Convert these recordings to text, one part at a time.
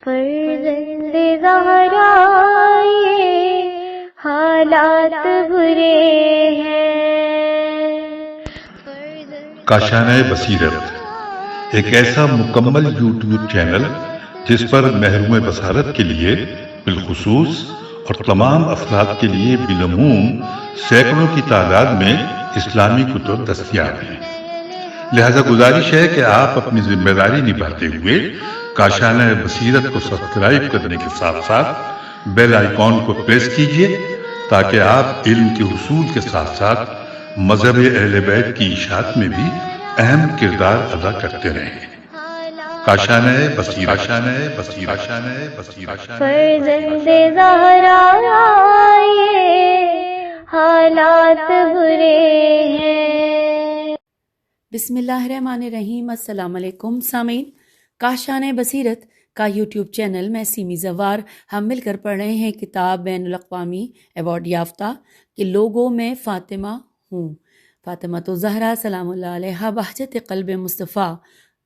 فرزند زہرا یہ حالات برے ہیں۔ کاشانۂ بصیرت ایک ایسا مکمل یوٹیوب چینل جس پر محروم بصارت کے لیے بالخصوص اور تمام افراد کے لیے بالعموم سینکڑوں کی تعداد میں اسلامی کتب دستیاب ہیں۔ لہذا گزارش ہے کہ آپ اپنی ذمہ داری نبھاتے ہوئے کاشانۂ بصیرت کو سبسکرائب کرنے کے ساتھ ساتھ بیل آئیکن کو پریس کیجیے تاکہ آپ علم کے حصول کے ساتھ ساتھ مذہب اہل بیت کی اشاعت میں بھی اہم کردار ادا کرتے رہیں۔ کاشانۂ بصیرت، کاشانۂ بصیرت، کاشانۂ بصیرت۔ فرزند زہرا یہ حالات برے ہیں۔ بسم اللہ الرحمن الرحیم۔ السلام علیکم سامعین، کاشانۂ بصیرت کا یوٹیوب چینل میں سیمی زوار ہم مل کر پڑھ رہے ہیں کتاب بین الاقوامی ایوارڈ یافتہ کہ لوگوں میں فاطمہ ہوں۔ فاطمہ تو زہرا سلام اللہ علیہا بہجت قلب مصطفیٰ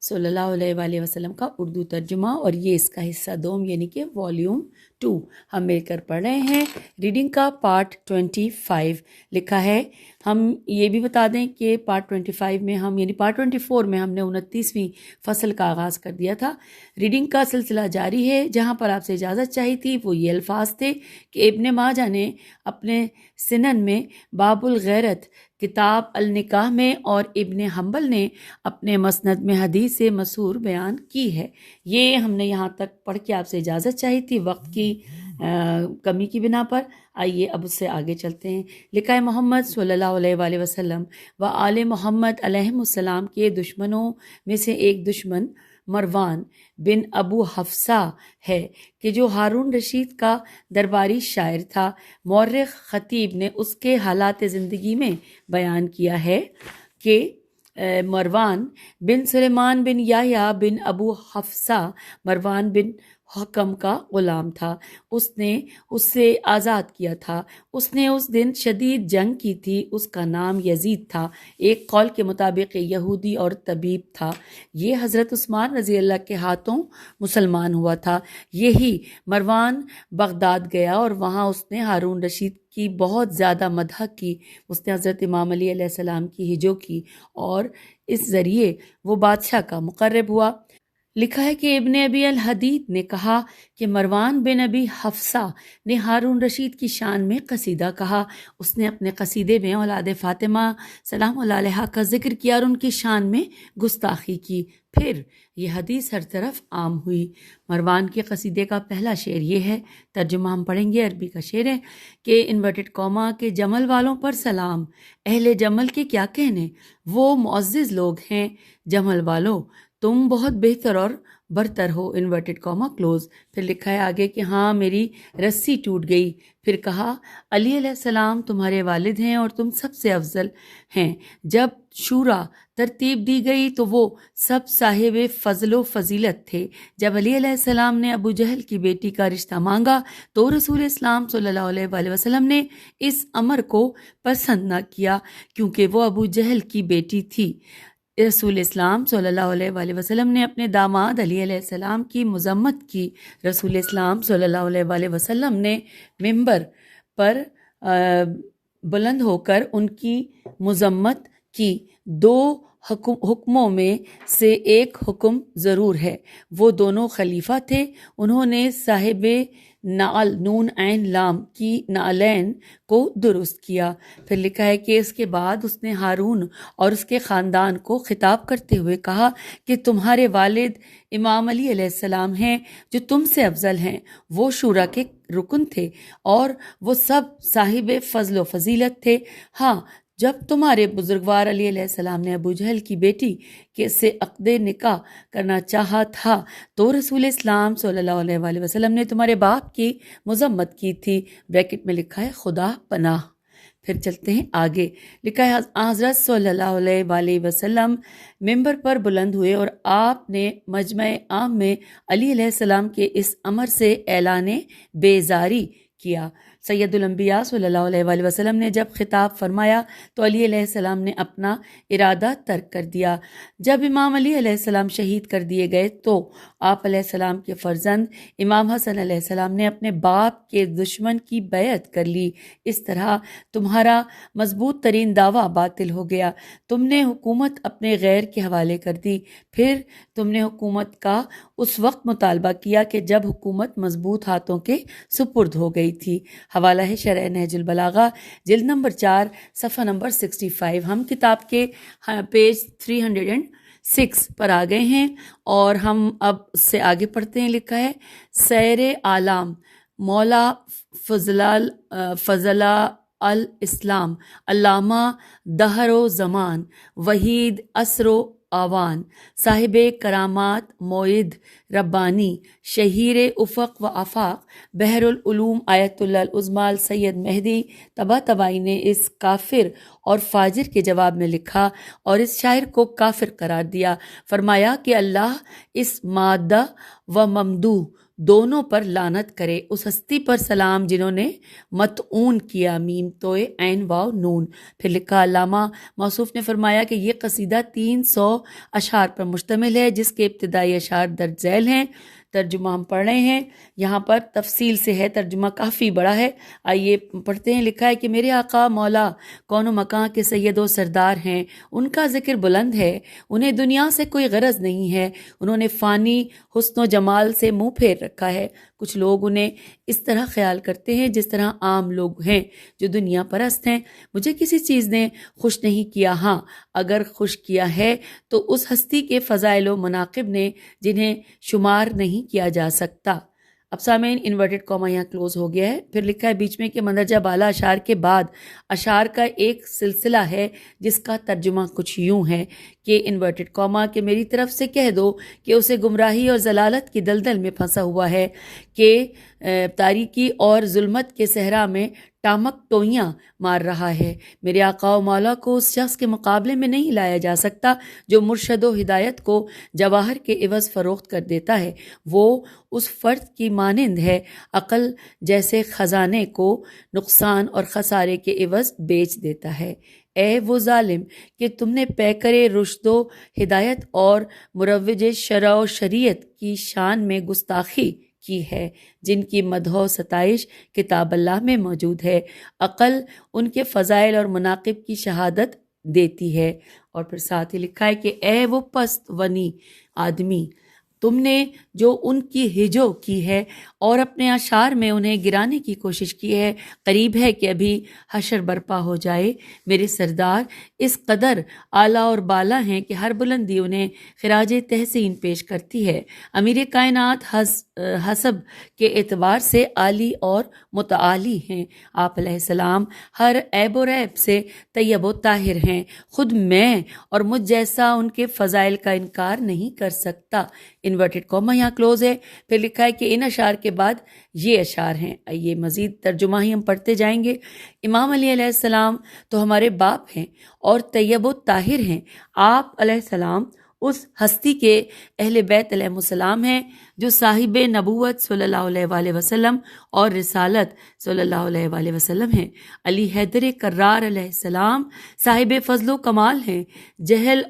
صلی اللہ علیہ وآلہ وسلم کا اردو ترجمہ، اور یہ اس کا حصہ دوم یعنی کہ والیوم 2 ہم مل کر پڑھ رہے ہیں۔ ریڈنگ کا پارٹ 25 لکھا ہے۔ ہم یہ بھی بتا دیں کہ پارٹ 25 میں ہم یعنی پارٹ 24 میں ہم نے 29ویں فصل کا آغاز کر دیا تھا۔ ریڈنگ کا سلسلہ جاری ہے۔ جہاں پر آپ سے اجازت چاہی تھی وہ یہ الفاظ تھے کہ ابن ماجہ نے اپنے سنن میں باب الغیرت کتاب النکاح میں اور ابن حنبل نے اپنے مسند میں حدیث مسور بیان کی ہے۔ یہ ہم نے یہاں تک پڑھ کے آپ سے اجازت چاہی تھی وقت کی کمی کی بنا پر۔ آئیے اب اس سے آگے چلتے ہیں۔ لکھا ہے محمد صلی اللہ علیہ وآلہ وسلم و آل محمد علیہ السلام کے دشمنوں میں سے ایک دشمن مروان بن ابو حفصہ ہے کہ جو ہارون رشید کا درباری شاعر تھا۔ مورخ خطیب نے اس کے حالات زندگی میں بیان کیا ہے کہ مروان بن سلیمان بن یحییٰ بن ابو حفصہ مروان بن حکم کا غلام تھا۔ اس نے اس سے آزاد کیا تھا۔ اس نے اس دن شدید جنگ کی تھی۔ اس کا نام یزید تھا۔ ایک قول کے مطابق یہودی اور طبیب تھا۔ یہ حضرت عثمان رضی اللہ کے ہاتھوں مسلمان ہوا تھا۔ یہی مروان بغداد گیا اور وہاں اس نے ہارون رشید کی بہت زیادہ مدح کی۔ اس نے حضرت امام علی علیہ السلام کی ہجو کی اور اس ذریعے وہ بادشاہ کا مقرب ہوا۔ لکھا ہے کہ ابن ابی الحدید نے کہا کہ مروان بن ابی حفصہ نے ہارون رشید کی شان میں قصیدہ کہا۔ اس نے اپنے قصیدے میں اولاد فاطمہ سلام اللہ علیہا کا ذکر کیا اور ان کی شان میں گستاخی کی۔ پھر یہ حدیث ہر طرف عام ہوئی۔ مروان کے قصیدے کا پہلا شعر یہ ہے، ترجمہ ہم پڑھیں گے۔ عربی کا شعر ہے کہ انورٹڈ کوما کے جمل والوں پر سلام، اہل جمل کے کیا کہنے، وہ معزز لوگ ہیں۔ جمل والوں تم بہت بہتر اور برتر ہو، انورٹڈ کوما کلوز۔ پھر لکھا ہے آگے کہ ہاں میری رسی ٹوٹ گئی۔ پھر کہا علی علیہ السلام تمہارے والد ہیں اور تم سب سے افضل ہیں۔ جب شورا ترتیب دی گئی تو وہ سب صاحب فضل و فضیلت تھے۔ جب علی علیہ السلام نے ابو جہل کی بیٹی کا رشتہ مانگا تو رسول اسلام صلی اللہ علیہ وآلہ وسلم نے اس امر کو پسند نہ کیا کیونکہ وہ ابو جہل کی بیٹی تھی۔ رسول اسلام صلی اللہ علیہ وآلہ وسلم نے اپنے داماد علی علیہ السلام کی مذمت کی۔ رسول اسلام صلی اللہ علیہ وآلہ وسلم نے ممبر پر بلند ہو کر ان کی مذمت کی۔ دو حکموں میں سے ایک حکم ضرور ہے، وہ دونوں خلیفہ تھے۔ انہوں نے صاحب نعل نون عین لام کی نعلین کو درست کیا۔ پھر لکھا ہے کہ اس کے بعد اس نے ہارون اور اس کے خاندان کو خطاب کرتے ہوئے کہا کہ تمہارے والد امام علی علیہ السلام ہیں جو تم سے افضل ہیں۔ وہ شورا کے رکن تھے اور وہ سب صاحب فضل و فضیلت تھے۔ ہاں جب تمہارے بزرگوار علی علیہ السلام نے ابو جہل کی بیٹی سے عقد نکاح کرنا چاہا تھا تو رسول اسلام صلی اللہ علیہ وآلہ وسلم نے تمہارے باپ کی مذمت کی تھی۔ بریکٹ میں لکھا ہے خدا پناہ۔ پھر چلتے ہیں آگے۔ لکھا ہے حضرت صلی اللہ علیہ وآلہ وسلم ممبر پر بلند ہوئے اور آپ نے مجمع عام میں علی علیہ السلام کے اس امر سے اعلان بیزاری کیا۔ سید الانبیاء صلی اللہ علیہ وآلہ وسلم نے جب خطاب فرمایا تو علی علیہ السلام نے اپنا ارادہ ترک کر دیا۔ جب امام علی علیہ السلام شہید کر دیے گئے تو آپ علیہ السلام کے فرزند امام حسن علیہ السلام نے اپنے باپ کے دشمن کی بیعت کر لی۔ اس طرح تمہارا مضبوط ترین دعویٰ باطل ہو گیا، تم نے حکومت اپنے غیر کے حوالے کر دی، پھر تم نے حکومت کا اس وقت مطالبہ کیا کہ جب حکومت مضبوط ہاتھوں کے سپرد ہو گئی تھی۔ حوالہ ہے شرح نہج البلاغہ جلد نمبر 4 صفحہ نمبر 65۔ ہم کتاب کے پیج 306 پر آ گئے ہیں اور ہم اب سے آگے پڑھتے ہیں۔ لکھا ہے سیر عالم مولا فضلہ الاسلام علامہ دہر و زمان وحید عصر و آوان صاحب کرامات موعد ربانی شہیر افق و آفاق بحر العلوم آیت اللہ العظمی سید مہدی طباطبائی نے اس کافر اور فاجر کے جواب میں لکھا اور اس شاعر کو کافر قرار دیا۔ فرمایا کہ اللہ اس مادہ و ممدوح دونوں پر لعنت کرے، اس ہستی پر سلام جنہوں نے مطعون کیا، میم توئے عین واو نون۔ پھر لکھا علامہ موصوف نے فرمایا کہ یہ قصیدہ 300 اشعار پر مشتمل ہے جس کے ابتدائی اشعار درج ذیل ہیں۔ ترجمہ ہم پڑھ رہے ہیں، یہاں پر تفصیل سے ہے، ترجمہ کافی بڑا ہے، آئیے پڑھتے ہیں۔ لکھا ہے کہ میرے آقا مولا کون و مکان کے سید و سردار ہیں، ان کا ذکر بلند ہے، انہیں دنیا سے کوئی غرض نہیں ہے، انہوں نے فانی حسن و جمال سے منہ پھیر رکھا ہے۔ کچھ لوگ انہیں اس طرح خیال کرتے ہیں جس طرح عام لوگ ہیں جو دنیا پرست ہیں۔ مجھے کسی چیز نے خوش نہیں کیا، ہاں اگر خوش کیا ہے تو اس ہستی کے فضائل و مناقب نے جنہیں شمار نہیں کیا جا سکتا۔ اب سامعین انورٹڈ کاما یہاں کلوز ہو گیا ہے۔ پھر لکھا ہے بیچ میں کہ مندرجہ بالا اشعار کے بعد اشعار کا ایک سلسلہ ہے جس کا ترجمہ کچھ یوں ہے کہ انورٹڈ کاما کہ میری طرف سے کہہ دو کہ اسے گمراہی اور ضلالت کی دلدل میں پھنسا ہوا ہے، کہ تاریکی اور ظلمت کے صحرا میں ٹامک ٹوئیاں مار رہا ہے۔ میرے آقا و مولا کو اس شخص کے مقابلے میں نہیں لایا جا سکتا جو مرشد و ہدایت کو جواہر کے عوض فروخت کر دیتا ہے، وہ اس فرد کی مانند ہے عقل جیسے خزانے کو نقصان اور خسارے کے عوض بیچ دیتا ہے۔ اے وہ ظالم کہ تم نے پیکرے رشد و ہدایت اور مروج شرع و شریعت کی شان میں گستاخی کی ہے، جن کی مدح و ستائش کتاب اللہ میں موجود ہے۔ عقل ان کے فضائل اور مناقب کی شہادت دیتی ہے۔ اور پھر ساتھ ہی لکھا ہے کہ اے وہ پست ونی آدمی، تم نے جو ان کی ہجو کی ہے اور اپنے اشعار میں انہیں گرانے کی کوشش کی ہے، قریب ہے کہ ابھی حشر برپا ہو جائے۔ میرے سردار اس قدر اعلیٰ اور بالا ہیں کہ ہر بلندی انہیں خراج تحسین پیش کرتی ہے۔ امیر کائنات حسب کے اعتبار سے عالی اور متعالی ہیں۔ آپ علیہ السلام ہر عیب و ریب سے طیب و طاہر ہیں۔ خود میں اور مجھ جیسا ان کے فضائل کا انکار نہیں کر سکتا۔ انورٹڈ کاما یہاں کلوز ہے۔ پھر لکھا ہے کہ ان اشعار کے بعد یہ اشعار ہیں، یہ مزید ترجمہ ہی ہم پڑھتے جائیں گے۔ امام علی علیہ السلام تو ہمارے باپ ہیں اور طیب و طاہر ہیں۔ آپ علیہ السلام اس ہستی کے اہل بیت علیہ السلام ہیں جو صاحب نبوت صلی اللہ علیہ وآلہ وسلم اور رسالت صلی اللہ علیہ وآلہ وسلم ہیں۔ علی حیدر کرار علیہ السلام صاحب فضل و کمال ہیں۔ جہل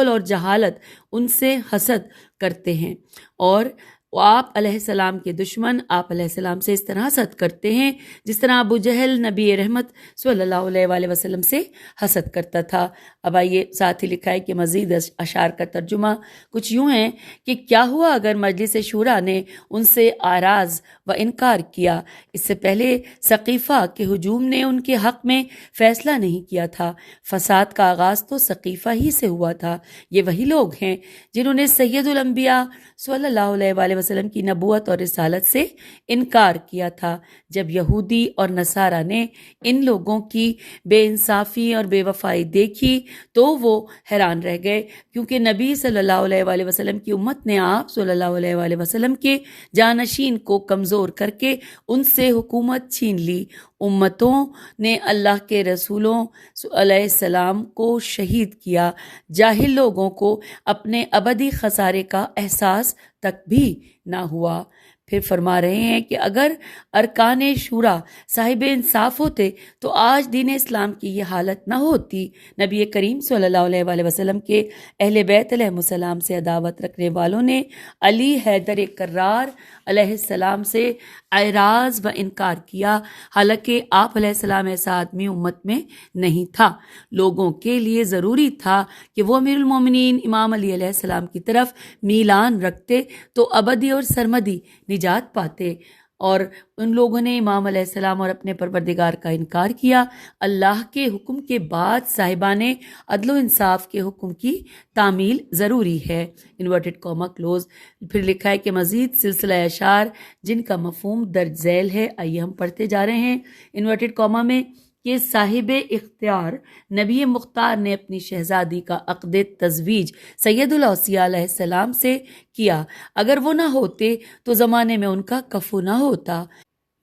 اور جہالت ان سے حسد کرتے ہیں اور آپ علیہ السلام کے دشمن آپ علیہ السلام سے اس طرح حسد کرتے ہیں جس طرح ابو جہل نبی رحمت صلی اللہ علیہ وآلہ وسلم سے حسد کرتا تھا۔ اب آئیے ساتھ ہی لکھا ہے کہ مزید اشعار کا ترجمہ کچھ یوں ہے کہ کیا ہوا اگر مجلس شورا نے ان سے اعراض و انکار کیا، اس سے پہلے سقیفہ کے ہجوم نے ان کے حق میں فیصلہ نہیں کیا تھا۔ فساد کا آغاز تو سقیفہ ہی سے ہوا تھا۔ یہ وہی لوگ ہیں جنہوں نے سید الانبیاء صلی اللہ علیہ وآلہ وسلم کی نبوت اور رسالت سے انکار کیا تھا۔ جب یہودی اور نصارہ نے ان لوگوں کی بے انصافی اور بے وفائی دیکھی تو وہ حیران رہ گئے، کیونکہ نبی صلی اللہ علیہ وآلہ وسلم کی امت نے آپ صلی اللہ علیہ وآلہ وسلم کے جانشین کو کمزور کر کے ان سے حکومت چھین لی۔ امتوں نے اللہ کے رسولوں علیہ السلام کو شہید کیا۔ جاہل لوگوں کو اپنے ابدی خسارے کا احساس تک بھی نہ ہوا۔ پھر فرما رہے ہیں کہ اگر ارکان شورا صاحب انصاف ہوتے تو آج دین اسلام کی یہ حالت نہ ہوتی۔ نبی کریم صلی اللہ علیہ وآلہ وسلم کے اہل بیت علیہ السلام سے عداوت رکھنے والوں نے علی حیدر کرار علیہ السلام سے اعراض و انکار کیا، حالانکہ آپ علیہ السلام ایسا آدمی امت میں نہیں تھا۔ لوگوں کے لیے ضروری تھا کہ وہ امیر المومنین امام علی علیہ السلام کی طرف میلان رکھتے تو ابدی اور سرمدی نجات پاتے، اور ان لوگوں نے امام علیہ السلام اور اپنے پروردگار کا انکار کیا۔ اللہ کے حکم کے بعد صاحبان عدل و انصاف کے حکم کی تعمیل ضروری ہے، انورٹڈ کاما کلوز۔ پھر لکھا ہے کہ مزید سلسلہ اشعار جن کا مفہوم درج ذیل ہے، آئیے ہم پڑھتے جا رہے ہیں انورٹڈ کاما میں، کہ صاحب اختیار نبی مختار نے اپنی شہزادی کا عقد تزویج سید الاوصیاء علیہ السلام سے کیا، اگر وہ نہ ہوتے تو زمانے میں ان کا کفو نہ ہوتا۔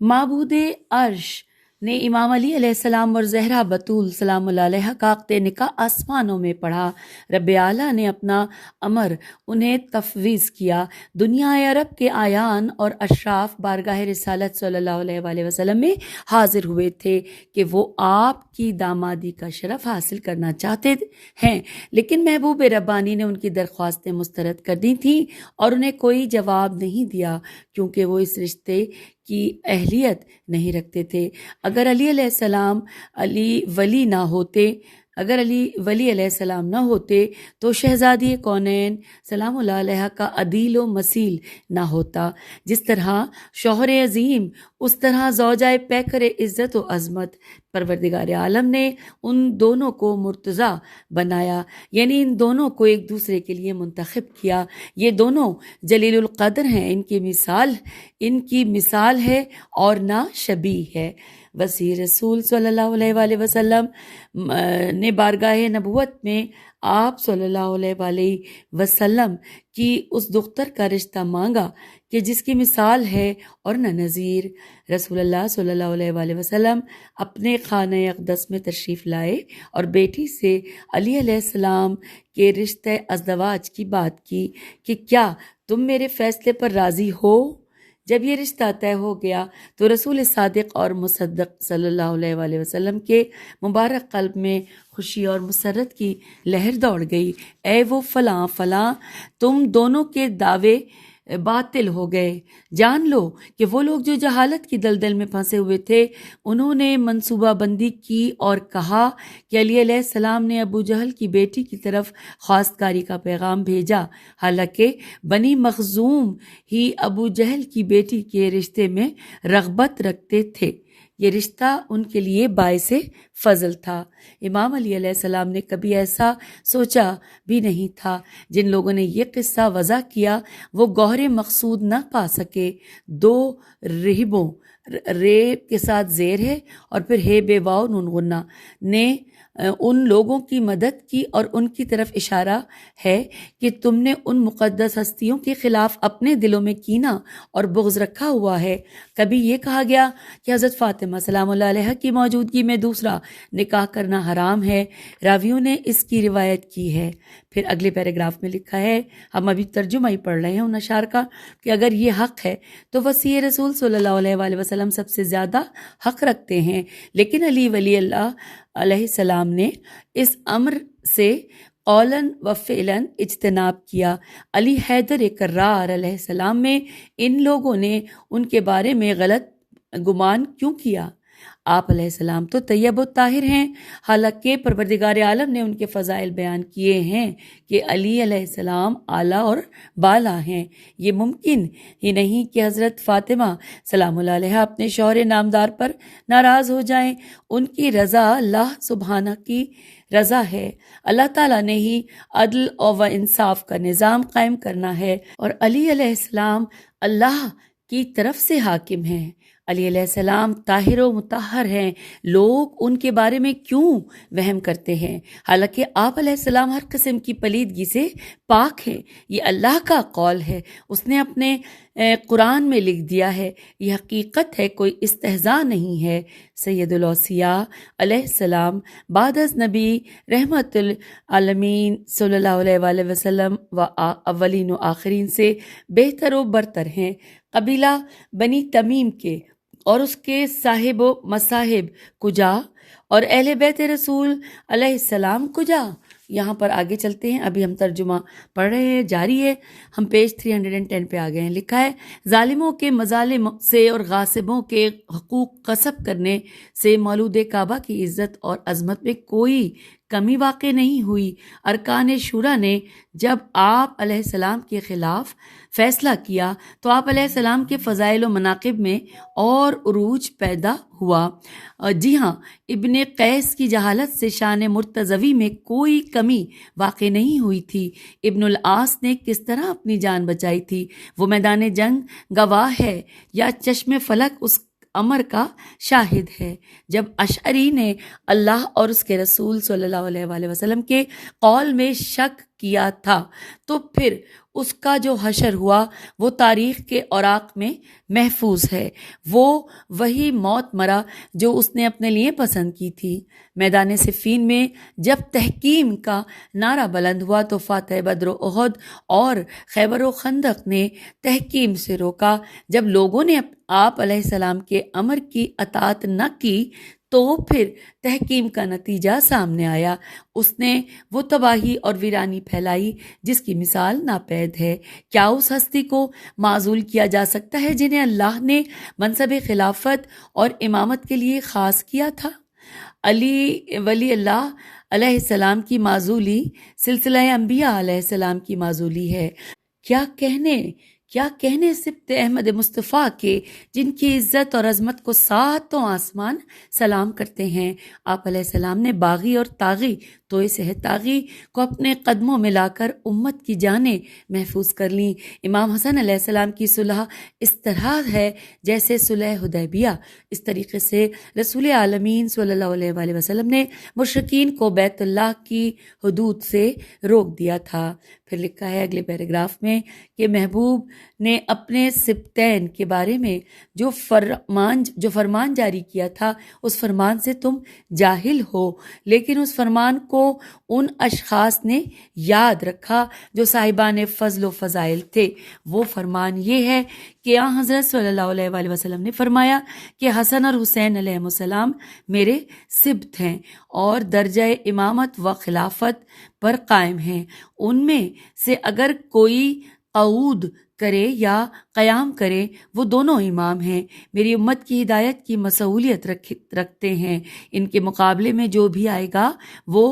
معبود عرش نے امام علی علیہ السلام اور زہرا بطول سلام اللہ علیہ کا عقد نکاح آسمانوں میں پڑھا، رب اعلیٰ نے اپنا امر انہیں تفویض کیا۔ دنیا عرب کے آیان اور اشراف بارگاہ رسالت صلی اللہ علیہ وآلہ وسلم میں حاضر ہوئے تھے کہ وہ آپ کی دامادی کا شرف حاصل کرنا چاہتے ہیں، لیکن محبوب ربانی نے ان کی درخواستیں مسترد کر دی تھیں اور انہیں کوئی جواب نہیں دیا، کیونکہ وہ اس رشتے کی اہلیت نہیں رکھتے تھے۔ اگر علی علیہ السلام اگر علی ولی علیہ السلام نہ ہوتے تو شہزادی کونین سلام اللہ علیہ کا عدیل و مسیل نہ ہوتا۔ جس طرح شوہر عظیم اس طرح زوجہ پیکر عزت و عظمت۔ پروردگار عالم نے ان دونوں کو مرتضی بنایا، یعنی ان دونوں کو ایک دوسرے کے لیے منتخب کیا۔ یہ دونوں جلیل القدر ہیں، ان کی مثال ہے اور نہ شبیہ ہے۔ وسیع رسول صلی اللہ علیہ وآلہ وسلم نے بارگاہ نبوت میں آپ صلی اللہ علیہ وآلہ وسلم کی اس دختر کا رشتہ مانگا کہ جس کی مثال ہے اور نہ نظیر۔ رسول اللہ صلی اللہ علیہ وآلہ وسلم اپنے خانہ اقدس میں تشریف لائے اور بیٹی سے علی علیہ السلام کے رشتہ ازدواج کی بات کی کہ کیا تم میرے فیصلے پر راضی ہو؟ جب یہ رشتہ طے ہو گیا تو رسول صادق اور مصدق صلی اللہ علیہ وآلہ وسلم کے مبارک قلب میں خوشی اور مسرت کی لہر دوڑ گئی۔ اے وہ فلاں فلاں، تم دونوں کے دعوے باطل ہو گئے۔ جان لو کہ وہ لوگ جو جہالت کی دلدل میں پھنسے ہوئے تھے، انہوں نے منصوبہ بندی کی اور کہا کہ علی علیہ السلام نے ابو جہل کی بیٹی کی طرف خواستگاری کا پیغام بھیجا، حالانکہ بنی مخزوم ہی ابو جہل کی بیٹی کے رشتے میں رغبت رکھتے تھے۔ یہ رشتہ ان کے لیے باعث فضل تھا۔ امام علی علیہ السلام نے کبھی ایسا سوچا بھی نہیں تھا۔ جن لوگوں نے یہ قصہ وضع کیا وہ گوہر مقصود نہ پا سکے۔ دو رہبوں، ریب کے ساتھ زیر ہے اور پھر ہے بے واو نون غنہ، نے ان لوگوں کی مدد کی اور ان کی طرف اشارہ ہے کہ تم نے ان مقدس ہستیوں کے خلاف اپنے دلوں میں کینہ اور بغض رکھا ہوا ہے۔ کبھی یہ کہا گیا کہ حضرت فاطمہ سلام اللہ علیہ کی موجودگی میں دوسرا نکاح کرنا حرام ہے، راویوں نے اس کی روایت کی ہے۔ پھر اگلے پیراگراف میں لکھا ہے، ہم ابھی ترجمہ ہی پڑھ رہے ہیں ان اشعار کا، کہ اگر یہ حق ہے تو وسیع رسول صلی اللہ علیہ وآلہ وسلم سب سے زیادہ حق رکھتے ہیں، لیکن علی ولی اللہ علیہ السلام نے اس امر سے قولاً و فعلاً اجتناب کیا۔ علی حیدر کرار علیہ السلام میں ان لوگوں نے ان کے بارے میں غلط گمان کیوں کیا؟ آپ علیہ السلام تو طیب و طاہر ہیں، حالانکہ پروردگار عالم نے ان کے فضائل بیان کیے ہیں کہ علی علیہ السلام اعلیٰ اور بالا ہیں۔ یہ ممکن ہی نہیں کہ حضرت فاطمہ سلام اللہ علیہ اپنے شوہر نامدار پر ناراض ہو جائیں۔ ان کی رضا اللہ سبحانہ کی رضا ہے۔ اللہ تعالیٰ نے ہی عدل و انصاف کا نظام قائم کرنا ہے اور علی علیہ السلام اللہ کی طرف سے حاکم ہیں۔ علی علیہ السلام طاہر و مطہر ہیں، لوگ ان کے بارے میں کیوں وہم کرتے ہیں؟ حالانکہ آپ علیہ السلام ہر قسم کی پلیدگی سے پاک ہیں۔ یہ اللہ کا قول ہے، اس نے اپنے قرآن میں لکھ دیا ہے، یہ حقیقت ہے، کوئی استہزاء نہیں ہے۔ سید الاوصیاء علیہ السلام بعد از نبی رحمت العالمین صلی اللہ علیہ وآلہ وسلم و اولین و آخرین سے بہتر و برتر ہیں۔ قبیلہ بنی تمیم کے اور اس کے صاحب و مصاحب کجا، اور اہل بیت رسول علیہ السلام کجا؟ یہاں پر آگے چلتے ہیں، ابھی ہم ترجمہ پڑھ رہے ہیں، جاری ہے، ہم پیج 310 پہ آ گئے ہیں۔ لکھا ہے، ظالموں کے مظالم سے اور غاصبوں کے حقوق غصب کرنے سے مولود کعبہ کی عزت اور عظمت میں کوئی کمی واقع نہیں ہوئی۔ ارکان شورا نے جب آپ علیہ السلام کے خلاف فیصلہ کیا تو آپ علیہ السلام کے فضائل و مناقب میں اور عروج پیدا ہوا۔ جی ہاں، ابن قیس کی جہالت سے شان مرتضوی میں کوئی کمی واقع نہیں ہوئی تھی۔ ابن العاص نے کس طرح اپنی جان بچائی تھی وہ میدان جنگ گواہ ہے، یا چشم فلک اس امر کا شاہد ہے۔ جب اشعری نے اللہ اور اس کے رسول صلی اللہ علیہ وآلہ وسلم کے قول میں شک کیا تھا تو پھر اس کا جو حشر ہوا وہ تاریخ کے اوراق میں محفوظ ہے۔ وہ وہی موت مرا جو اس نے اپنے لیے پسند کی تھی۔ میدان صفین میں جب تحکیم کا نعرہ بلند ہوا تو فاتح بدر و احد اور خیبر و خندق نے تحکیم سے روکا۔ جب لوگوں نے آپ علیہ السلام کے امر کی اطاعت نہ کی تو پھر تحکیم کا نتیجہ سامنے آیا۔ اس نے وہ تباہی اور ویرانی پھیلائی جس کی مثال ناپید ہے۔ کیا اس ہستی کو معزول کیا جا سکتا ہے جنہیں اللہ نے منصب خلافت اور امامت کے لیے خاص کیا تھا؟ علی ولی اللہ علیہ السلام کی معزولی سلسلہ انبیاء علیہ السلام کی معزولی ہے۔ کیا کہنے سبط احمد مصطفیٰ کے، جن کی عزت اور عظمت کو ساتوں آسمان سلام کرتے ہیں۔ آپ علیہ السلام نے باغی اور طاغی توئے صحت طاغی کو اپنے قدموں میں لا کر امت کی جانیں محفوظ کر لیں۔ امام حسن علیہ السلام کی صلح اس طرح ہے جیسے صلح حدیبیہ۔ اس طریقے سے رسول عالمین صلی اللہ علیہ وآلہ وسلم نے مشرکین کو بیت اللہ کی حدود سے روک دیا تھا۔ پھر لکھا ہے اگلے پیراگراف میں کہ محبوب نے اپنے سبتین کے بارے میں جو فرمان جاری کیا تھا اس فرمان سے تم جاہل ہو، لیکن اس فرمان کو ان اشخاص نے یاد رکھا جو صاحبان فضل و فضائل تھے۔ وہ فرمان یہ ہے کہ حضرت صلی اللہ علیہ وآلہ وسلم نے فرمایا کہ حسن اور حسین علیہ السلام میرے سبت ہیں اور درجہ امامت و خلافت پر قائم ہیں۔ ان میں سے اگر کوئی قعود کرے یا قیام کرے وہ دونوں امام ہیں، میری امت کی ہدایت کی مسئولیت رکھتے ہیں۔ ان کے مقابلے میں جو بھی آئے گا وہ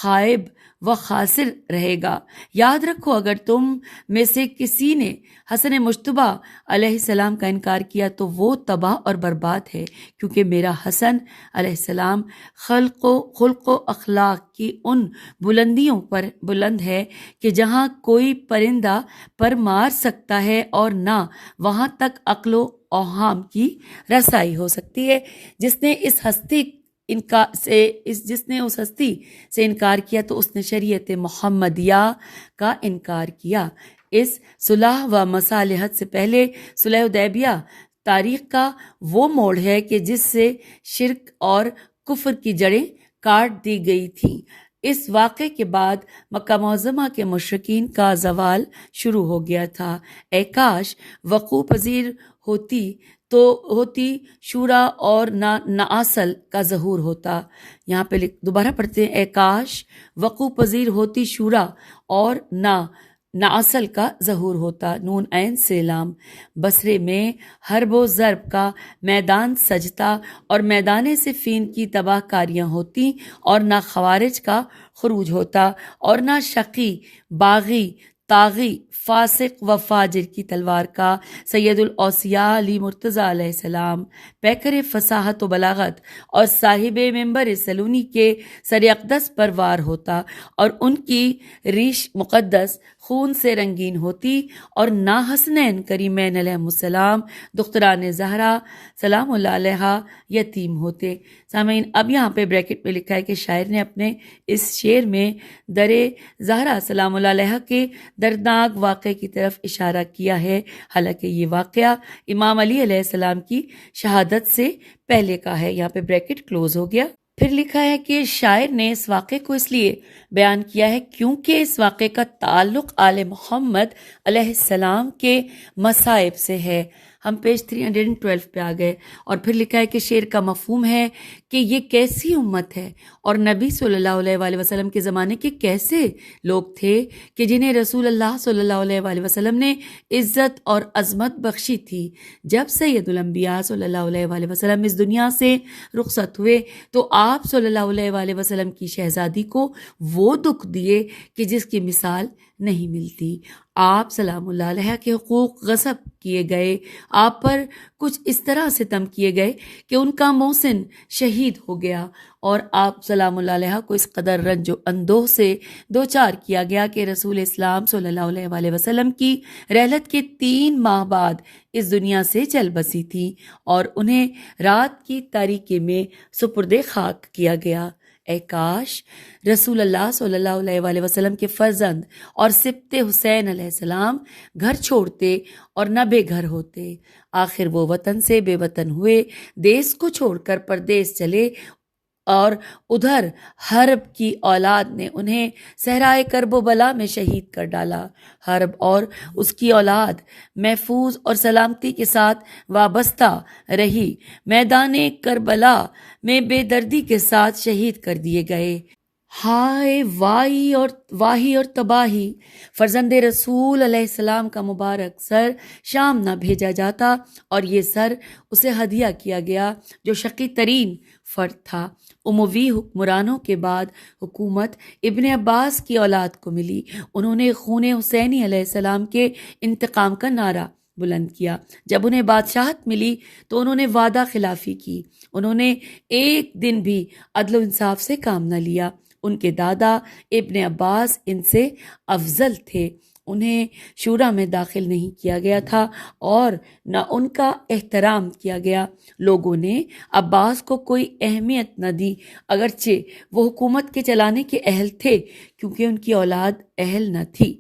خائب و خاسر رہے گا۔ یاد رکھو، اگر تم میں سے کسی نے حسن مجتبی علیہ السلام کا انکار کیا تو وہ تباہ اور برباد ہے، کیونکہ میرا حسن علیہ السلام خلق و اخلاق کی ان بلندیوں پر بلند ہے کہ جہاں کوئی پرندہ پر مار سکتا ہے اور نہ وہاں تک عقل و اوہام کی رسائی ہو سکتی ہے۔ جس نے اس ہستی سے انکار کیا تو اس نے شریعت محمدیہ کا انکار کیا۔ اس صلح و مصالحت سے پہلے صلح حدیبیہ تاریخ کا وہ موڑ ہے کہ جس سے شرک اور کفر کی جڑیں کاٹ دی گئی تھیں۔ اس واقعے کے بعد مکہ معظمہ کے مشرکین کا زوال شروع ہو گیا تھا۔ اے کاش وقوع پذیر ہوتی شورا اور ناصل کا ظہور ہوتا۔ یہاں پہ دوبارہ پڑھتے ہیں، اے کاش وقوع پذیر ہوتی شورا اور ناصل کا ظہور ہوتا۔ نون عین سے لام۔ بصرے میں حرب و ضرب کا میدان سجتا اور میدان صفین کی تباہ کاریاں ہوتی، اور نہ خوارج کا خروج ہوتا، اور نہ شقی باغی طاغی فاسق و فاجر کی تلوار کا سید الاوصیاء علی مرتضیٰ علیہ السلام پیکر فصاحت و بلاغت اور صاحب منبر سلونی کے سر اقدس پر وار ہوتا، اور ان کی ریش مقدس خون سے رنگین ہوتی اور نہ حسنین کریمین علیہ السلام دختران زہرا سلام اللہ علیہا یتیم ہوتے۔ سامعین، اب یہاں پہ بریکٹ میں لکھا ہے کہ شاعر نے اپنے اس شعر میں در زہرا سلام اللہ علیہا کے دردناک واقعے کی طرف اشارہ کیا ہے، حالانکہ یہ واقعہ امام علی علیہ السلام کی شہادت سے پہلے کا ہے۔ یہاں پہ بریکٹ کلوز ہو گیا۔ پھر لکھا ہے کہ شاعر نے اس واقعے کو اس لیے بیان کیا ہے کیونکہ اس واقعے کا تعلق آل محمد علیہ السلام کے مصائب سے ہے۔ ہم پیج 312 پہ آ گئے، اور پھر لکھا ہے کہ شعر کا مفہوم ہے کہ یہ کیسی امت ہے اور نبی صلی اللہ علیہ وآلہ وسلم کے زمانے کے کیسے لوگ تھے کہ جنہیں رسول اللہ صلی اللہ علیہ وآلہ وسلم نے عزت اور عظمت بخشی تھی۔ جب سید الانبیاء صلی اللہ علیہ وآلہ وسلم اس دنیا سے رخصت ہوئے تو آپ صلی اللہ علیہ وآلہ وسلم کی شہزادی کو وہ دکھ دیے کہ جس کی مثال نہیں ملتی۔ آپ سلام اللہ علیہ کے حقوق غصب کیے گئے، آپ پر کچھ اس طرح ستم کیے گئے کہ ان کا محسن شہید ہو گیا، اور آپ سلام اللہ علیہ کو اس قدر رنج و اندوہ سے دوچار کیا گیا کہ رسول اسلام صلی اللہ علیہ وآلہ وسلم کی رحلت کے 3 ماہ بعد اس دنیا سے چل بسی تھی اور انہیں رات کی تاریکی میں سپرد خاک کیا گیا۔ اے کاش رسول اللہ صلی اللہ علیہ وآلہ وسلم کے فرزند اور سبط حسین علیہ السلام گھر چھوڑتے اور نہ بے گھر ہوتے۔ آخر وہ وطن سے بے وطن ہوئے، دیس کو چھوڑ کر پردیس چلے، اور ادھر حرب کی اولاد نے انہیں صحرائے کرب و بلا میں شہید کر ڈالا۔ حرب اور اس کی اولاد محفوظ اور سلامتی کے ساتھ وابستہ رہی، میدان کربلا میں بے دردی کے ساتھ شہید کر دیے گئے۔ ہائے واہی اور تباہی! فرزند رسول علیہ السلام کا مبارک سر شام نہ بھیجا جاتا، اور یہ سر اسے ہدیہ کیا گیا جو شقی ترین فرد تھا۔ اموی حکمرانوں کے بعد حکومت ابن عباس کی اولاد کو ملی۔ انہوں نے خون حسینی علیہ السلام کے انتقام کا نعرہ بلند کیا۔ جب انہیں بادشاہت ملی تو انہوں نے وعدہ خلافی کی، انہوں نے ایک دن بھی عدل و انصاف سے کام نہ لیا۔ ان کے دادا ابن عباس ان سے افضل تھے، انہیں شورا میں داخل نہیں کیا گیا تھا اور نہ ان کا احترام کیا گیا۔ لوگوں نے عباس کو کوئی اہمیت نہ دی، اگرچہ وہ حکومت کے چلانے کے اہل تھے، کیونکہ ان کی اولاد اہل نہ تھی۔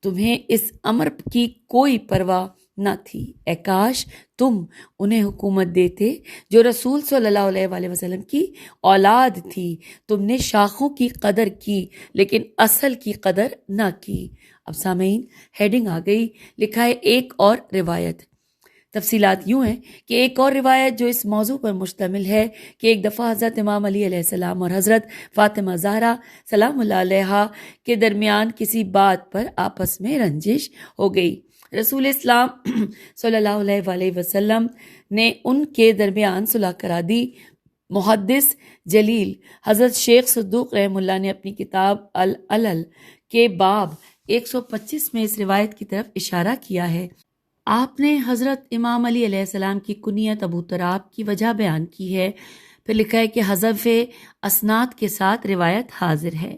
تمہیں اس امر کی کوئی پرواہ نہ تھی۔ اے کاش تم انہیں حکومت دیتے جو رسول صلی اللہ علیہ وآلہ وسلم کی اولاد تھی۔ تم نے شاخوں کی قدر کی لیکن اصل کی قدر نہ کی۔ اب سامعین، ہیڈنگ آ گئی، لکھا ہے ایک اور روایت۔ تفصیلات یوں ہیں کہ ایک اور روایت جو اس موضوع پر مشتمل ہے کہ ایک دفعہ حضرت امام علی علیہ السلام اور حضرت فاطمہ زہرا سلام اللہ علیہا کے درمیان کسی بات پر آپس میں رنجش ہو گئی۔ رسول اسلام صلی اللہ علیہ وآلہ وسلم نے ان کے درمیان صلح کرا دی۔ محدث جلیل حضرت شیخ صدوق رحمہ اللہ نے اپنی کتاب العلل کے باب 125 میں اس روایت کی طرف اشارہ کیا ہے۔ آپ نے حضرت امام علی علیہ السلام کی کنیت ابو تراب کی وجہ بیان کی ہے۔ پھر لکھا ہے کہ حذف اسناد کے ساتھ روایت حاضر ہے۔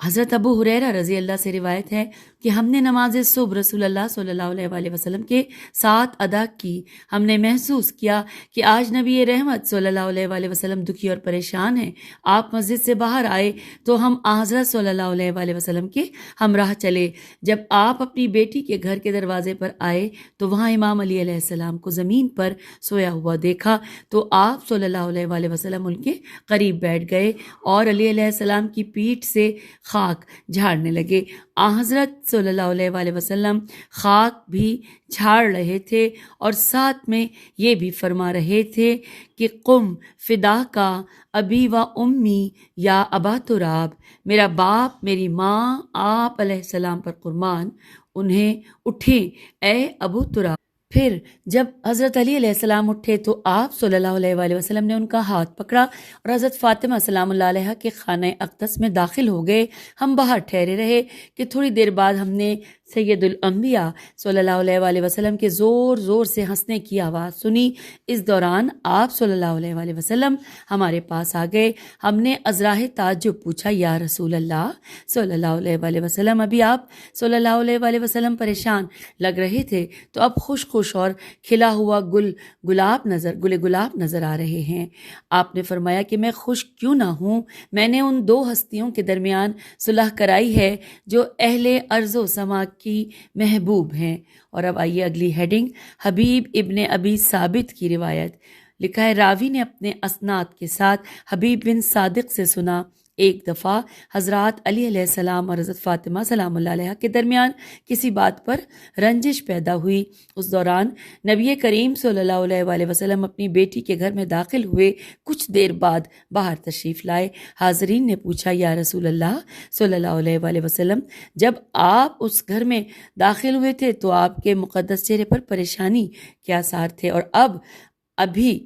حضرت ابو ہریرہ رضی اللہ سے روایت ہے کہ ہم نے نماز صبح رسول اللہ صلی اللہ علیہ وآلہ وسلم کے ساتھ ادا کی۔ ہم نے محسوس کیا کہ آج نبی رحمت صلی اللہ علیہ وآلہ وسلم دکھی اور پریشان ہیں۔ آپ مسجد سے باہر آئے تو ہم حضرت صلی اللہ علیہ وآلہ وسلم کے ہمراہ چلے۔ جب آپ اپنی بیٹی کے گھر کے دروازے پر آئے تو وہاں امام علی علیہ السلام کو زمین پر سویا ہوا دیکھا تو آپ صلی اللہ علیہ وآلہ وسلم ان کے قریب بیٹھ گئے اور علی علیہ السلام کی پیٹھ سے خاک جھاڑنے لگے۔ حضرت صلی اللہ علیہ وآلہ وسلم خاک بھی جھاڑ رہے تھے اور ساتھ میں یہ بھی فرما رہے تھے کہ قم فدا کا ابی و امی یا ابا تراب، میرا باپ میری ماں آپ علیہ السلام پر قربان، انہیں اٹھیں اے ابو تراب۔ پھر جب حضرت علی علیہ السلام اٹھے تو آپ صلی اللہ علیہ وآلہ وسلم نے ان کا ہاتھ پکڑا اور حضرت فاطمہ سلام اللہ علیہ کے خانہ اقدس میں داخل ہو گئے۔ ہم باہر ٹھہرے رہے کہ تھوڑی دیر بعد ہم نے سید الانبیاء صلی اللہ علیہ وآلہ وسلم کے زور زور سے ہنسنے کی آواز سنی۔ اس دوران آپ صلی اللہ علیہ وآلہ وسلم ہمارے پاس آ گئے۔ ہم نے ازراہ تعجب پوچھا، یا رسول اللہ صلی اللہ علیہ وآلہ وسلم، ابھی آپ صلی اللہ علیہ وآلہ وسلم پریشان لگ رہے تھے، تو اب خوش خوش اور کھلا ہوا گلاب نظر آ رہے ہیں۔ آپ نے فرمایا کہ میں خوش کیوں نہ ہوں، میں نے ان دو ہستیوں کے درمیان صلح کرائی ہے جو اہل ارض و سما کی محبوب ہیں۔ اور اب آئیے اگلی ہیڈنگ، حبیب ابن ابی ثابت کی روایت۔ لکھا ہے، راوی نے اپنے اسناد کے ساتھ حبیب بن صادق سے سنا، ایک دفعہ حضرات علی علیہ السلام اور حضرت فاطمہ سلام اللہ علیہ کے درمیان کسی بات پر رنجش پیدا ہوئی۔ اس دوران نبی کریم صلی اللہ علیہ وآلہ وسلم اپنی بیٹی کے گھر میں داخل ہوئے، کچھ دیر بعد باہر تشریف لائے۔ حاضرین نے پوچھا، یا رسول اللہ صلی اللہ علیہ وآلہ وسلم، جب آپ اس گھر میں داخل ہوئے تھے تو آپ کے مقدس چہرے پر پریشانی کے آثار تھے، اور ابھی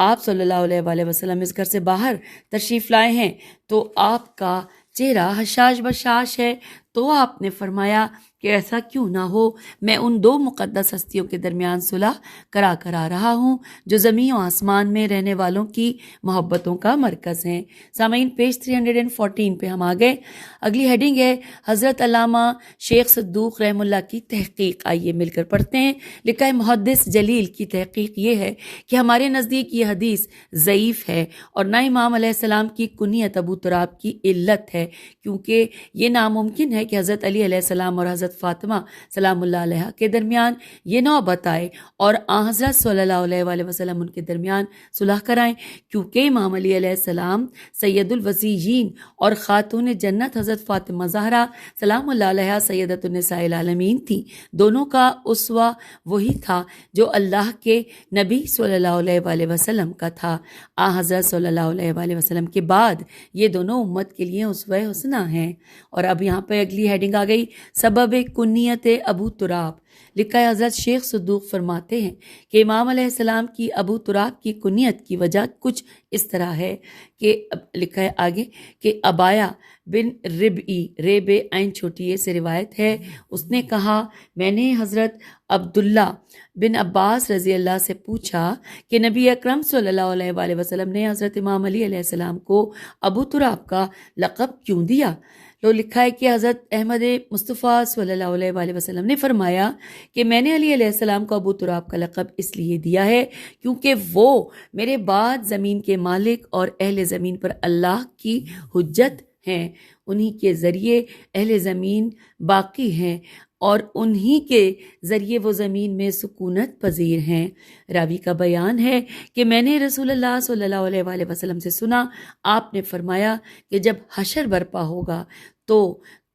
آپ صلی اللہ علیہ وآلہ وسلم اس گھر سے باہر تشریف لائے ہیں تو آپ کا چہرہ حشاش بشاش ہے۔ تو آپ نے فرمایا کہ ایسا کیوں نہ ہو، میں ان دو مقدس ہستیوں کے درمیان صلح کرا رہا ہوں جو زمین و آسمان میں رہنے والوں کی محبتوں کا مرکز ہیں۔ سامعین، پیج 314 پہ ہم آ گئے۔ اگلی ہیڈنگ ہے حضرت علامہ شیخ صدوق رحم اللہ کی تحقیق، آئیے مل کر پڑھتے ہیں۔ لکھا ہے، محدث جلیل کی تحقیق یہ ہے کہ ہمارے نزدیک یہ حدیث ضعیف ہے اور نہ امام علیہ السلام کی کنیت ابو تراب کی علت ہے، کیونکہ یہ ناممکن ہے کہ حضرت علی علیہ السلام اور حضرت فاطمہ سلام اللہ علیہ کے درمیان یہ نوبت آئے اور حضرت صلی اللہ علیہ وآلہ وسلم ان کے درمیان صلح کرائیں، کیونکہ امام علی علیہ السلام سید الوصیین اور خاتون جنت حضرت فاطمہ زہرا سلام اللہ علیہ سیدۃ النساء العالمین تھیں۔ دونوں کا اسوہ وہی تھا جو اللہ کے نبی صلی اللہ علیہ وآلہ وسلم کا تھا۔ حضرت صلی اللہ علیہ وآلہ وسلم کے بعد یہ دونوں امت کے لیے اسوہ حسنہ ہیں۔ اور اب یہاں پہ اگلی ہیڈنگ آ گئی، سبب کنیت ابو تراب۔ لکھا ہے، حضرت شیخ صدوق فرماتے ہیں کہ امام علیہ السلام کی ابو تراب کی کنیت کی وجہ کچھ اس طرح ہے کہ لکھا ہے آگے کہ ابایا بن ربعی، ریب عین چھوٹی سے روایت ہے، اس نے کہا، میں نے حضرت عبداللہ بن عباس رضی اللہ سے پوچھا کہ نبی اکرم صلی اللہ علیہ وآلہ وسلم نے حضرت امام علی علیہ السلام کو ابو تراب کا لقب کیوں دیا؟ تو لکھا ہے کہ حضرت احمد مصطفیٰ صلی اللہ علیہ وآلہ وسلم نے فرمایا کہ میں نے علی علیہ السلام کو ابو تراب کا لقب اس لیے دیا ہے کیونکہ وہ میرے بعد زمین کے مالک اور اہل زمین پر اللہ کی حجت ہیں، انہی کے ذریعے اہل زمین باقی ہیں اور انہی کے ذریعے وہ زمین میں سکونت پذیر ہیں۔ راوی کا بیان ہے کہ میں نے رسول اللہ صلی اللہ علیہ وآلہ وسلم سے سنا، آپ نے فرمایا کہ جب حشر برپا ہوگا تو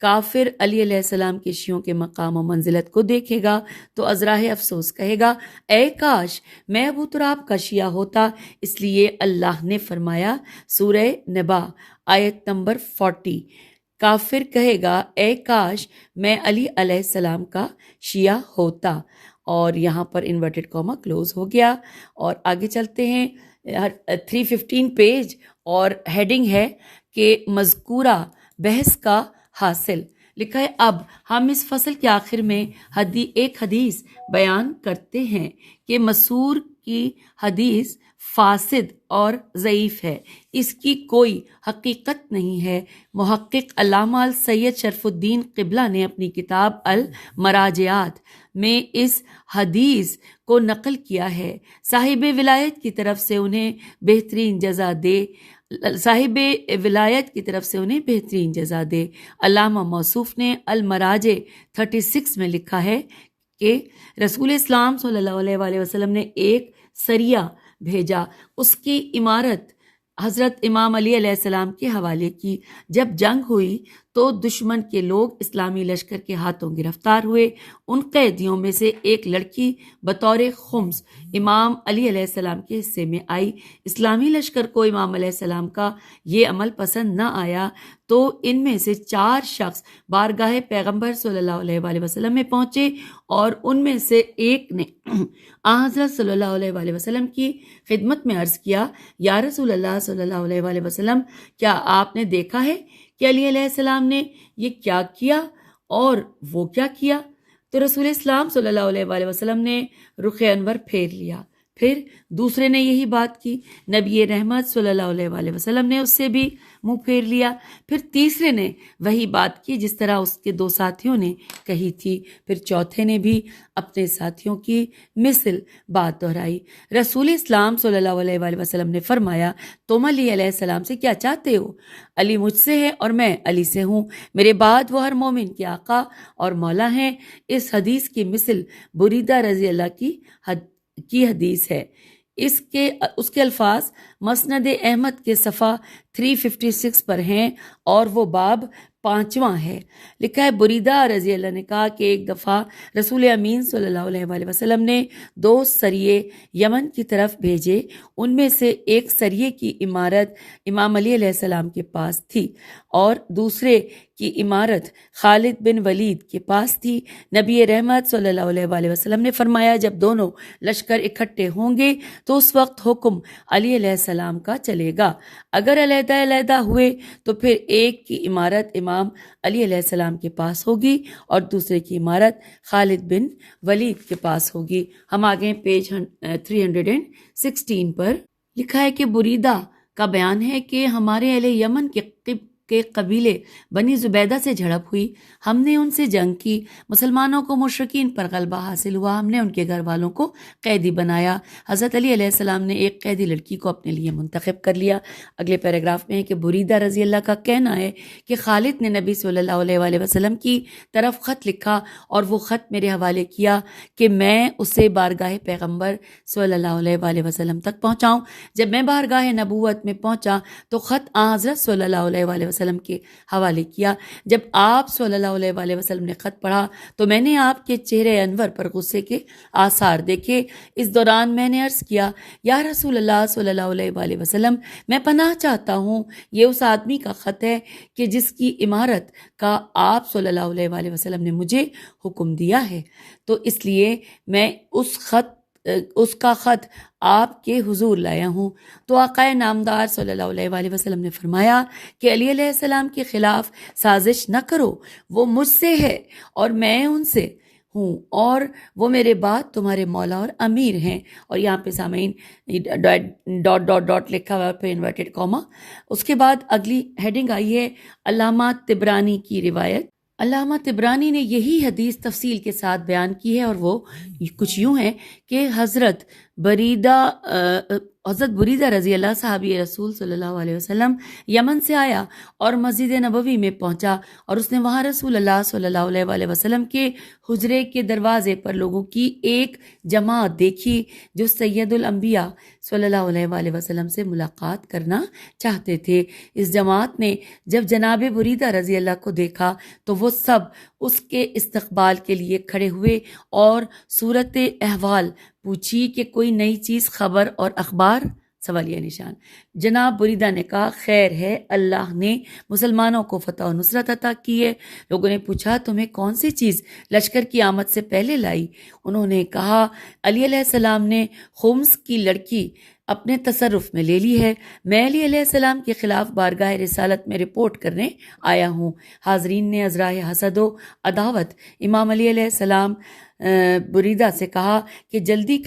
کافر علی علیہ السلام کے شیعوں کے مقام و منزلت کو دیکھے گا تو ازراہ افسوس کہے گا، اے کاش میں ابو تراب کا شیعہ ہوتا۔ اس لیے اللہ نے فرمایا، سورہ نبا آیت نمبر 40، کافر کہے گا، اے کاش میں علی علیہ السلام کا شیعہ ہوتا۔ اور یہاں پر انورٹڈ کاما کلوز ہو گیا۔ اور آگے چلتے ہیں 315 پیج، اور ہیڈنگ ہے کہ مذکورہ بحث کا حاصل۔ لکھا ہے، اب ہم اس فصل کے آخر میں ایک حدیث بیان کرتے ہیں کہ مسور کی حدیث فاسد اور ضعیف ہے، اس کی کوئی حقیقت نہیں ہے۔ محقق علامہ سید شرف الدین قبلہ نے اپنی کتاب المراجعات میں اس حدیث کو نقل کیا ہے۔ صاحب ولایت کی طرف سے انہیں بہترین جزا دے۔ علامہ موصوف نے المراجع 36 میں لکھا ہے کہ رسول اسلام صلی اللہ علیہ وآلہ وسلم نے ایک سریہ بھیجا، اس کی امارت حضرت امام علی علیہ السلام کے حوالے کی۔ جب جنگ ہوئی تو دشمن کے لوگ اسلامی لشکر کے ہاتھوں گرفتار ہوئے۔ ان قیدیوں میں سے ایک لڑکی بطور خمس امام علی علیہ السلام کے حصے میں آئی۔ اسلامی لشکر کو امام علیہ السلام کا یہ عمل پسند نہ آیا تو ان میں سے 4 شخص بارگاہ پیغمبر صلی اللہ علیہ وآلہ وسلم میں پہنچے اور ان میں سے ایک نے حضرت صلی اللہ علیہ وآلہ وسلم کی خدمت میں عرض کیا، یا رسول اللہ صلی اللہ علیہ وآلہ وسلم، کیا آپ نے دیکھا ہے کہ علی علیہ السلام نے یہ کیا کیا اور وہ کیا کیا؟ تو رسول اسلام صلی اللہ علیہ وآلہ وسلم نے رخ انور پھیر لیا۔ پھر دوسرے نے یہی بات کی، نبی رحمت صلی اللہ علیہ وآلہ وسلم نے اس سے بھی منہ پھیر لیا۔ پھر تیسرے نے وہی بات کی جس طرح اس کے دو ساتھیوں نے کہی تھی۔ پھر چوتھے نے بھی اپنے ساتھیوں کی مثل بات دہرائی۔ رسول اسلام صلی اللہ علیہ وآلہ وسلم نے فرمایا، تم علی علیہ السلام سے کیا چاہتے ہو؟ علی مجھ سے ہے اور میں علی سے ہوں، میرے بعد وہ ہر مومن کے آقا اور مولا ہیں۔ اس حدیث کی مثل بریدہ رضی اللہ کی حدیث ہے۔ اس کے الفاظ مسند احمد کے صفحہ 356 پر ہیں اور وہ باب 5واں ہے۔ لکھا ہے بریدہ رضی اللہ نے کہا کہ ایک دفعہ رسول امین صلی اللہ علیہ وآلہ وسلم نے 2 سریے یمن کی طرف بھیجے۔ ان میں سے ایک سریے کی امارت امام علی علیہ السلام کے پاس تھی اور دوسرے کی امارت خالد بن ولید کے پاس تھی۔ نبی رحمت صلی اللہ علیہ وآلہ وسلم نے فرمایا، جب دونوں لشکر اکٹھے ہوں گے تو اس وقت حکم علی علیہ السلام کا چلے گا۔ اگر علیحدہ علیحدہ ہوئے تو پھر ایک کی امارت امام علی علیہ السلام کے پاس ہوگی اور دوسرے کی امارت خالد بن ولید کے پاس ہوگی۔ ہم آگے پیج 316 پر لکھا ہے کہ بریدہ کا بیان ہے کہ ہمارے اہل یمن کے قبیلے بنی زبیدہ سے جھڑپ ہوئی، ہم نے ان سے جنگ کی، مسلمانوں کو مشرکین پر غلبہ حاصل ہوا، ہم نے ان کے گھر والوں کو قیدی بنایا۔ حضرت علی علیہ السلام نے ایک قیدی لڑکی کو اپنے لیے منتخب کر لیا۔ اگلے پیراگراف میں ہے کہ بریدہ رضی اللہ کا کہنا ہے کہ خالد نے نبی صلی اللہ علیہ وآلہ وسلم کی طرف خط لکھا اور وہ خط میرے حوالے کیا کہ میں اسے بارگاہ پیغمبر صلی اللہ علیہ وآلہ وسلم تک پہنچاؤں۔ جب میں بارگاہ نبوت میں پہنچا تو خط حضرت صلی اللہ علیہ وآلہ وسلم کے حوالے کیا۔ جب آپ صلی اللہ علیہ وآلہ وسلم نے خط پڑھا تو میں نے آپ کے چہرے انور پر غصے کے آثار دیکھے۔ اس دوران میں نے عرض کیا، یا رسول اللہ صلی اللہ علیہ وآلہ وسلم، میں پناہ چاہتا ہوں، یہ اس آدمی کا خط ہے کہ جس کی امارت کا آپ صلی اللہ علیہ وآلہ وسلم نے مجھے حکم دیا ہے، تو اس لیے میں اس کا خط آپ کے حضور لایا ہوں۔ تو آقا نامدار صلی اللہ علیہ وآلہ وسلم نے فرمایا کہ علی علیہ السلام کے خلاف سازش نہ کرو، وہ مجھ سے ہے اور میں ان سے ہوں، اور وہ میرے بعد تمہارے مولا اور امیر ہیں۔ اور یہاں پہ سامعین ڈاٹ لکھا ہوا پہ انورٹڈ کاما۔ اس کے بعد اگلی ہیڈنگ آئی ہے علامہ طبرانی کی روایت۔ علامہ طبرانی نے یہی حدیث تفصیل کے ساتھ بیان کی ہے اور وہ کچھ یوں ہے کہ حضرت بریدہ رضی اللہ صحابی رسول صلی اللہ علیہ وسلم یمن سے آیا اور مسجد نبوی میں پہنچا اور اس نے وہاں رسول اللہ صلی اللہ علیہ وآلہ وسلم کے حجرے کے دروازے پر لوگوں کی ایک جماعت دیکھی جو سید الانبیاء صلی اللہ علیہ وآلہ وسلم سے ملاقات کرنا چاہتے تھے۔ اس جماعت نے جب جناب بریدہ رضی اللہ کو دیکھا تو وہ سب اس کے استقبال کے لیے کھڑے ہوئے اور صورت احوال پوچھی کہ کوئی نئی چیز، خبر اور اخبار؟ سوالیہ نشان۔ جناب بریدہ نے کہا، خیر ہے، اللہ نے مسلمانوں کو فتح و نصرت عطا کی ہے۔ لوگوں نے پوچھا، تمہیں کون سی چیز لشکر کی آمد سے پہلے لائی؟ انہوں نے کہا، علی علیہ السلام نے خمس کی لڑکی اپنے تصرف میں لے لی ہے، میں علی علیہ السلام کے خلاف بارگاہ رسالت میں رپورٹ کرنے آیا ہوں۔ حاضرین نے ازرائے حسد و عداوت امام علی علیہ السلام بریدہ سے کہا کہ جلدی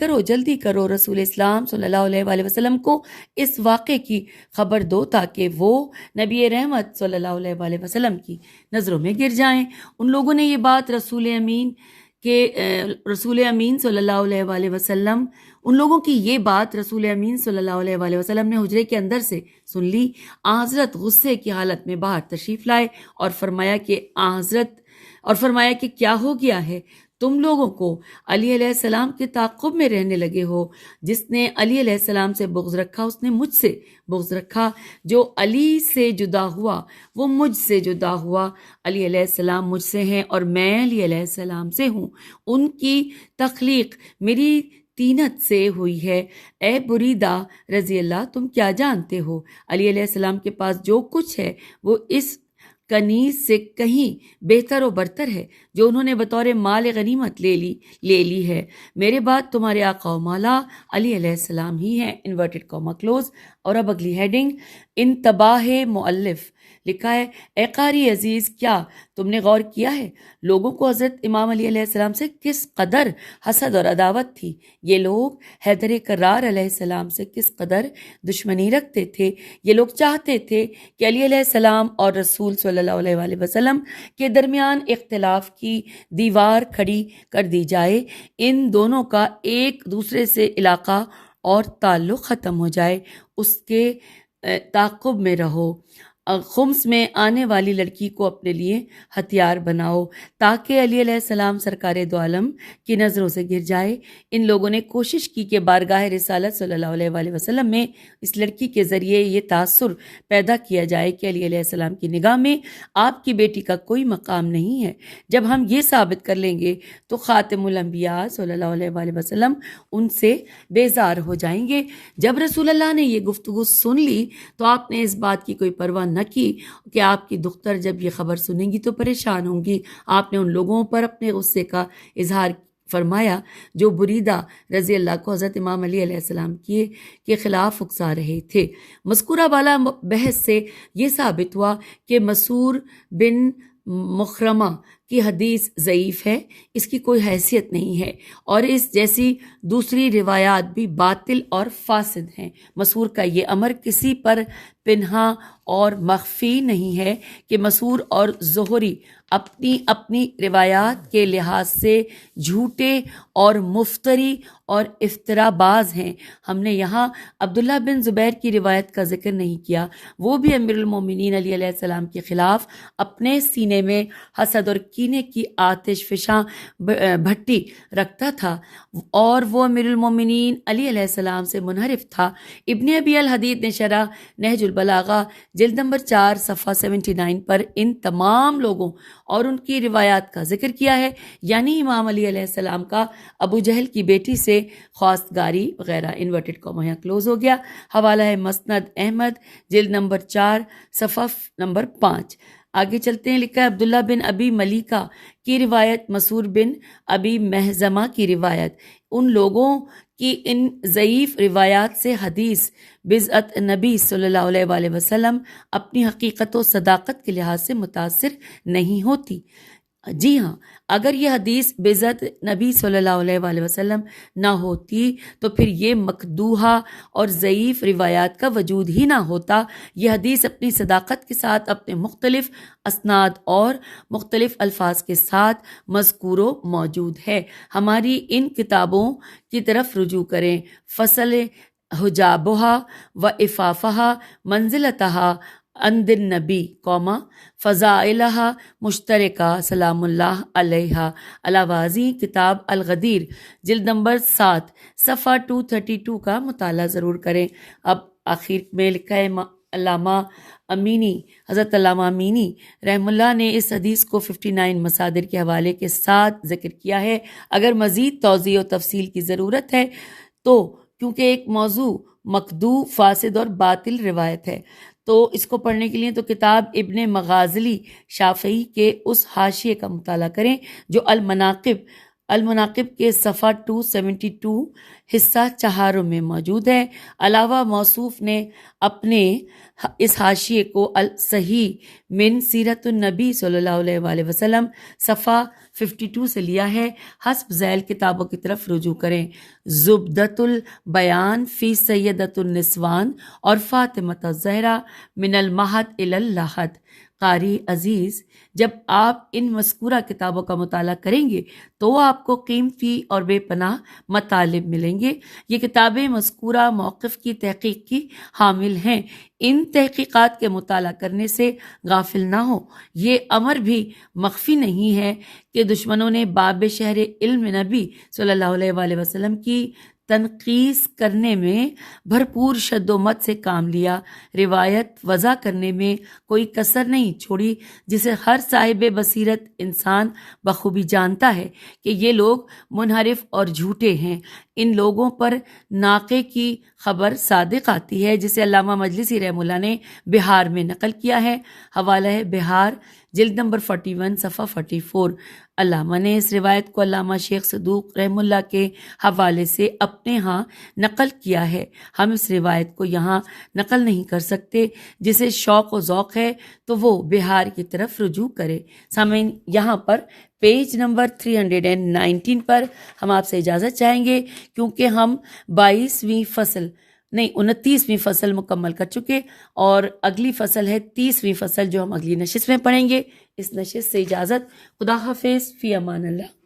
کرو، رسول اسلام صلی اللہ علیہ وآلہ وسلم کو اس واقعے کی خبر دو تاکہ وہ نبی رحمت صلی اللہ علیہ وآلہ وسلم کی نظروں میں گر جائیں۔ ان لوگوں نے یہ بات رسول امین صلی اللہ علیہ وآلہ وسلم نے حجرے کے اندر سے سن لی۔ حضرت غصے کی حالت میں باہر تشریف لائے اور فرمایا کہ کیا ہو گیا ہے؟ تم لوگوں کو علی علیہ السلام کے تعاقب میں رہنے لگے ہو۔ جس نے علی علیہ السلام سے بغض رکھا اس نے مجھ سے بغض رکھا، جو علی سے جدا ہوا وہ مجھ سے جدا ہوا۔ علی علیہ السلام مجھ سے ہیں اور میں علی علیہ السلام سے ہوں، ان کی تخلیق میری تینت سے ہوئی ہے۔ اے بریدہ رضی اللہ، تم کیا جانتے ہو؟ علی علیہ السلام کے پاس جو کچھ ہے وہ اس کنیز سے کہیں بہتر و برتر ہے جو انہوں نے بطور مال غنیمت لے لی ہے۔ میرے بعد تمہارے آقا و مولا علی علیہ السلام ہی ہیں، انورٹڈ کاما کلوز۔ اور اب اگلی ہیڈنگ، انتباہ مؤلف۔ لکھا ہے اے قاری عزیز، کیا تم نے غور کیا ہے لوگوں کو حضرت امام علی علیہ السلام سے کس قدر حسد اور عداوت تھی؟ یہ لوگ حیدر کرار علیہ السلام سے کس قدر دشمنی رکھتے تھے۔ یہ لوگ چاہتے تھے کہ علی علیہ السلام اور رسول صلی اللہ علیہ وآلہ وسلم کے درمیان اختلاف کی دیوار کھڑی کر دی جائے، ان دونوں کا ایک دوسرے سے علاقہ اور تعلق ختم ہو جائے۔ اس کے تعاقب میں رہو، خمس میں آنے والی لڑکی کو اپنے لیے ہتھیار بناؤ تاکہ علی علیہ السلام سرکار دو عالم کی نظروں سے گر جائے۔ ان لوگوں نے کوشش کی کہ بارگاہ رسالت صلی اللہ علیہ وآلہ وسلم میں اس لڑکی کے ذریعے یہ تاثر پیدا کیا جائے کہ علی علیہ السلام کی نگاہ میں آپ کی بیٹی کا کوئی مقام نہیں ہے۔ جب ہم یہ ثابت کر لیں گے تو خاتم الانبیاء صلی اللہ علیہ وآلہ وسلم ان سے بیزار ہو جائیں گے۔ جب رسول اللہ نے یہ گفتگو سن لی تو آپ نے اس بات کی کوئی پرواہ نہ کی کہ آپ کی دختر جب یہ خبر سنیں گی تو پریشان ہوں گی۔ آپ نے ان لوگوں پر اپنے غصے کا اظہار فرمایا جو بریدہ رضی اللہ کو حضرت امام علی علیہ السلام کے خلاف اکسا رہے تھے۔ مذکورہ بالا بحث سے یہ ثابت ہوا کہ مسعور بن مخرمہ کی حدیث ضعیف ہے، اس کی کوئی حیثیت نہیں ہے، اور اس جیسی دوسری روایات بھی باطل اور فاسد ہیں۔ مسعور کا یہ امر کسی پر پنہا اور مخفی نہیں ہے کہ مسعور اور زہری اپنی اپنی روایات کے لحاظ سے جھوٹے اور مفتری اور افترا باز ہیں۔ ہم نے یہاں عبداللہ بن زبیر کی روایت کا ذکر نہیں کیا، وہ بھی امیر المومنین علی علیہ السلام کے خلاف اپنے سینے میں حسد اور کینے کی آتش فشاں بھٹی رکھتا تھا، اور وہ امیر المومنین علی علیہ السلام سے منحرف تھا۔ ابن ابی الحدید نے شرح نہج البلاغہ جلد نمبر 4 صفحہ 79 پر ان تمام لوگوں اور ان کی روایات کا ذکر کیا ہے، یعنی امام علی علیہ السلام کا ابو جہل کی بیٹی سے خواستگاری وغیرہ۔ انورٹڈ کاما یہاں کلوز ہو گیا۔ حوالہ ہے مسند احمد جلد نمبر 4 صفحہ نمبر 5۔ آگے چلتے ہیں، لکھا ہے عبداللہ بن ابی ملیکہ کی روایت، مسعور بن ابی محزمہ کی روایت، ان لوگوں کی ان ضعیف روایات سے حدیث بضعت نبی صلی اللہ علیہ وآلہ وسلم اپنی حقیقت و صداقت کے لحاظ سے متاثر نہیں ہوتی۔ جی ہاں، اگر یہ حدیث بضعت نبی صلی اللہ علیہ وآلہ وسلم نہ ہوتی تو پھر یہ مکدوحہ اور ضعیف روایات کا وجود ہی نہ ہوتا۔ یہ حدیث اپنی صداقت کے ساتھ اپنے مختلف اسناد اور مختلف الفاظ کے ساتھ مذکور و موجود ہے۔ ہماری ان کتابوں کی طرف رجوع کریں۔ فصل حجابہا و افافہا منزلتہا عند النبی، فضائلہا مشترکہ سلام اللہ علیہا، الاوازی کتاب الغدیر جلد نمبر 7 صفحہ 232 کا مطالعہ ضرور کریں۔ اب آخر میں لکھا ہے علامہ امینی، حضرت علامہ امینی رحم اللہ نے اس حدیث کو 59 مصادر کے حوالے کے ساتھ ذکر کیا ہے۔ اگر مزید توضیح و تفصیل کی ضرورت ہے تو کیونکہ ایک موضوع مکدو، فاسد اور باطل روایت ہے، تو اس کو پڑھنے کے لیے تو کتاب ابن مغازلی شافعی کے اس حاشیے کا مطالعہ کریں جو المناقب کے صفحہ 272 حصہ 4 میں موجود ہے۔ علاوہ موصوف نے اپنے اس حاشیے کو الصحیح من سیرت النبی صلی اللہ علیہ وآلہ وسلم صفحہ 52 سے لیا ہے۔ حسب ذیل کتابوں کی طرف رجوع کریں۔ زبدۃ البیان فی سیدۃ النسوان اور فاطمۃ الزہرا من المہد الی اللحد۔ قاری عزیز، جب آپ ان مذکورہ کتابوں کا مطالعہ کریں گے تو آپ کو قیمتی اور بے پناہ مطالب ملیں گے۔ یہ کتابیں مذکورہ موقف کی تحقیق کی حامل ہیں۔ ان تحقیقات کے مطالعہ کرنے سے غافل نہ ہو۔ یہ امر بھی مخفی نہیں ہے کہ دشمنوں نے باب شہر علم نبی صلی اللہ علیہ وآلہ وسلم کی تنقیص کرنے میں بھرپور شد و مت سے کام لیا، روایت وضع کرنے میں کوئی کسر نہیں چھوڑی، جسے ہر صاحب بصیرت انسان بخوبی جانتا ہے کہ یہ لوگ منحرف اور جھوٹے ہیں۔ ان لوگوں پر ناقے کی خبر صادق آتی ہے، جسے علامہ مجلسی رحمہ اللہ نے بہار میں نقل کیا ہے۔ حوالہ ہے بہار جلد نمبر 41 صفحہ 44۔ علامہ نے اس روایت کو علامہ شیخ صدوق رحم اللہ کے حوالے سے اپنے ہاں نقل کیا ہے۔ ہم اس روایت کو یہاں نقل نہیں کر سکتے، جسے شوق و ذوق ہے تو وہ بہار کی طرف رجوع کرے۔ سامعین، یہاں پر پیج نمبر 319 پر ہم آپ سے اجازت چاہیں گے، کیونکہ ہم 29ویں فصل مکمل کر چکے اور اگلی فصل ہے 30ویں فصل جو ہم اگلی نشست میں پڑھیں گے۔ اس نشست سے اجازت، خدا حافظ، فی امان اللہ۔